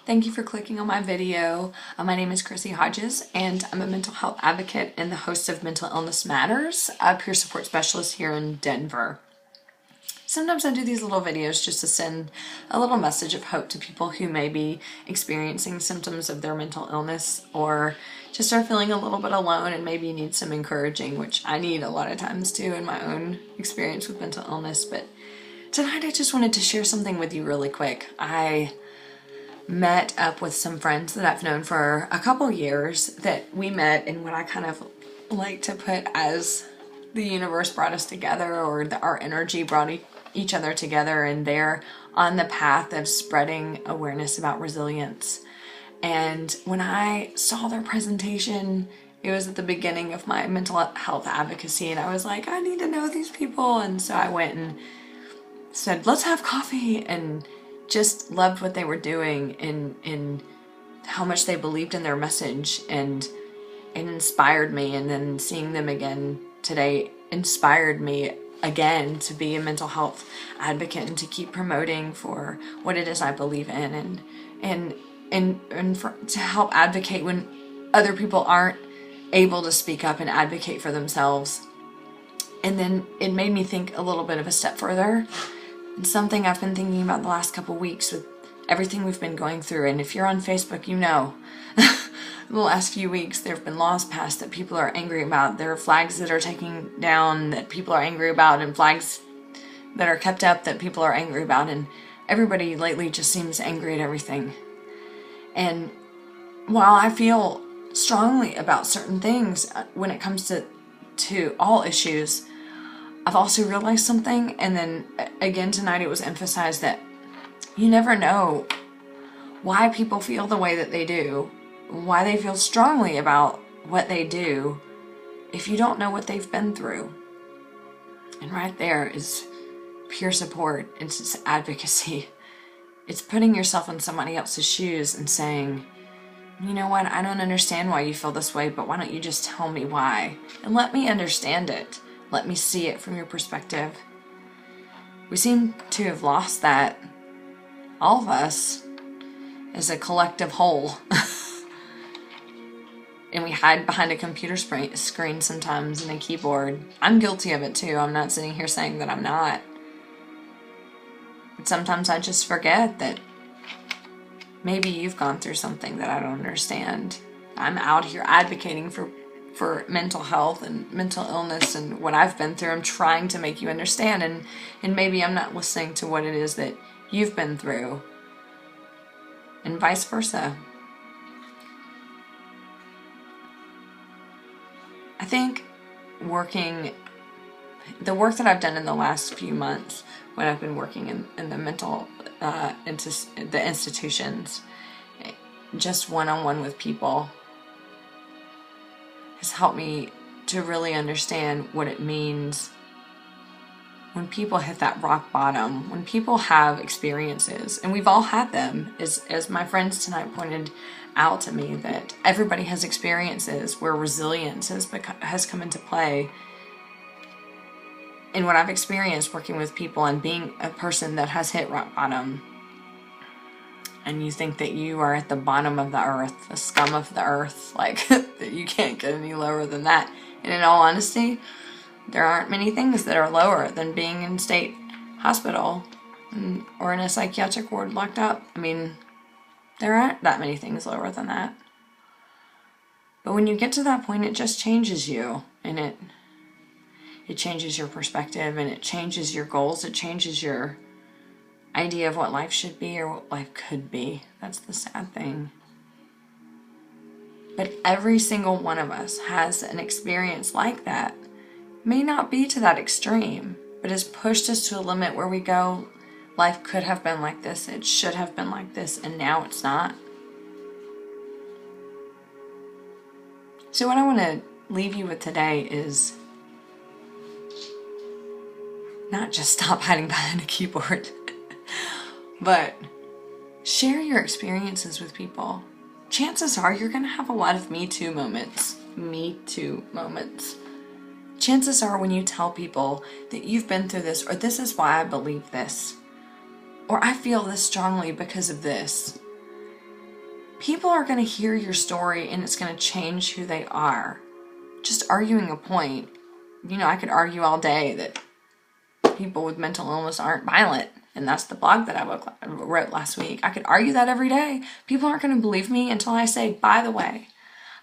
Thank you for clicking on my video. My name is Chrissie Hodges and I'm a mental health advocate and the host of Mental Illness Matters, a peer support specialist here in Denver. Sometimes I do these little videos just to send a little message of hope to people who may be experiencing symptoms of their mental illness or just are feeling a little bit alone and maybe need some encouraging, which I need a lot of times too in my own experience with mental illness. But tonight I just wanted to share something with you really quick. I met up with some friends that I've known for a couple years that we met in what I kind of like to put as the universe brought us together, or our energy brought each other together, and they're on the path of spreading awareness about resilience. And when I saw their presentation, it was at the beginning of my mental health advocacy, and I was like, I need to know these people. And so I went and said, let's have coffee, and just loved what they were doing and how much they believed in their message, and it inspired me. And then seeing them again today inspired me again to be a mental health advocate and to keep promoting for what it is I believe in, and to help advocate when other people aren't able to speak up and advocate for themselves. And then it made me think a little bit of a step further. It's something I've been thinking about the last couple weeks with everything we've been going through. And if you're on Facebook, you know, the last few weeks there have been laws passed that people are angry about. There are flags that are taken down that people are angry about, and flags that are kept up that people are angry about. And everybody lately just seems angry at everything. And while I feel strongly about certain things when it comes to all issues, I've also realized something, and then again tonight it was emphasized that you never know why people feel the way that they do, why they feel strongly about what they do, if you don't know what they've been through. And right there is peer support. It's just advocacy. It's putting yourself in somebody else's shoes and saying, you know what, I don't understand why you feel this way, but why don't you just tell me why? And let me understand it. Let me see it from your perspective. We seem to have lost that, all of us, as a collective whole. And we hide behind a computer screen sometimes and a keyboard. I'm guilty of it too. I'm not sitting here saying that I'm not. But sometimes I just forget that maybe you've gone through something that I don't understand. I'm out here advocating for mental health and mental illness and what I've been through. I'm trying to make you understand, and maybe I'm not listening to what it is that you've been through, and vice versa. I think the work that I've done in the last few months when I've been working in the mental the institutions, just one-on-one with people, has helped me to really understand what it means when people hit that rock bottom, when people have experiences, and we've all had them, as my friends tonight pointed out to me, that everybody has experiences where resilience has come into play. And what I've experienced working with people and being a person that has hit rock bottom, and you think that you are at the bottom of the earth, the scum of the earth, like that you can't get any lower than that. And in all honesty, there aren't many things that are lower than being in state hospital or in a psychiatric ward locked up. I mean, there aren't that many things lower than that. But when you get to that point, it just changes you, and it changes your perspective, and it changes your goals, it changes your idea of what life should be or what life could be. That's the sad thing. But every single one of us has an experience like that. May not be to that extreme, but has pushed us to a limit where we go, life could have been like this, it should have been like this, and now it's not. So what I want to leave you with today is not just stop hiding behind a keyboard, but share your experiences with people. Chances are you're going to have a lot of Me Too moments. Me Too moments. Chances are when you tell people that you've been through this, or this is why I believe this, or I feel this strongly because of this, people are going to hear your story and it's going to change who they are. Just arguing a point. You know, I could argue all day that people with mental illness aren't violent. And that's the blog that I wrote last week. I could argue that every day. People aren't going to believe me until I say, by the way,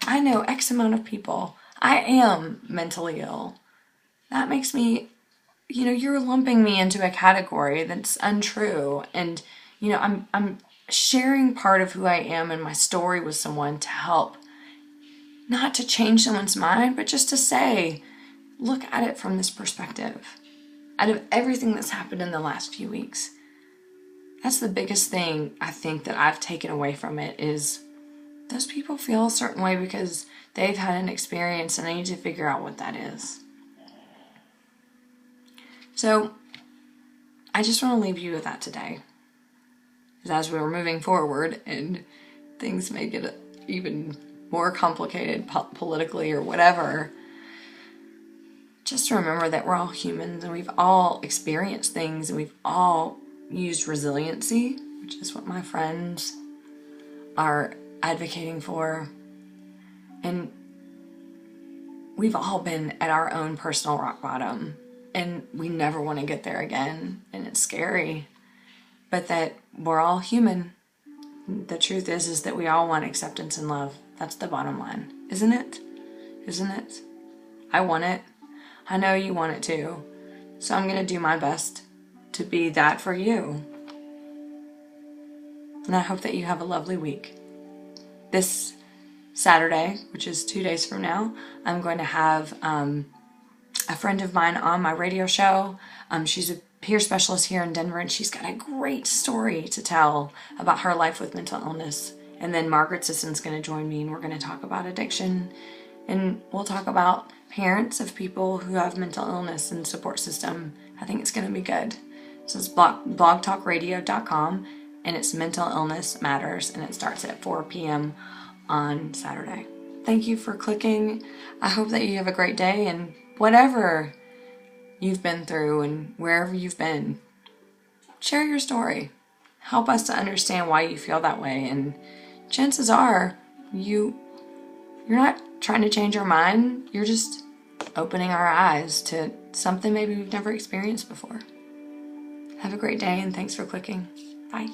I know X amount of people. I am mentally ill. That makes me, you know, you're lumping me into a category that's untrue. And, you know, I'm sharing part of who I am and my story with someone to help, not to change someone's mind, but just to say, look at it from this perspective. Out of everything that's happened in the last few weeks, that's the biggest thing I think that I've taken away from it is those people feel a certain way because they've had an experience and they need to figure out what that is. So I just want to leave you with that today. As we're moving forward and things may get even more complicated politically or whatever, just remember that we're all humans and we've all experienced things and we've all used resiliency, which is what my friends are advocating for. And we've all been at our own personal rock bottom and we never want to get there again. And it's scary, but that we're all human. The truth is that we all want acceptance and love. That's the bottom line, isn't it? Isn't it? I want it. I know you want it too. So I'm going to do my best to be that for you. And I hope that you have a lovely week. This Saturday, which is 2 days from now, I'm going to have a friend of mine on my radio show. She's a peer specialist here in Denver, and she's got a great story to tell about her life with mental illness. And then Margaret Sisson's going to join me, and we're going to talk about addiction. And we'll talk about parents of people who have mental illness and support system. I think it's going to be good. So it's blogtalkradio.com, and it's Mental Illness Matters, and it starts at 4 p.m. on Saturday. Thank you for clicking. I hope that you have a great day, and whatever you've been through and wherever you've been, share your story. Help us to understand why you feel that way, and chances are you're not trying to change our mind. You're just opening our eyes to something maybe we've never experienced before. Have a great day and thanks for clicking. Bye.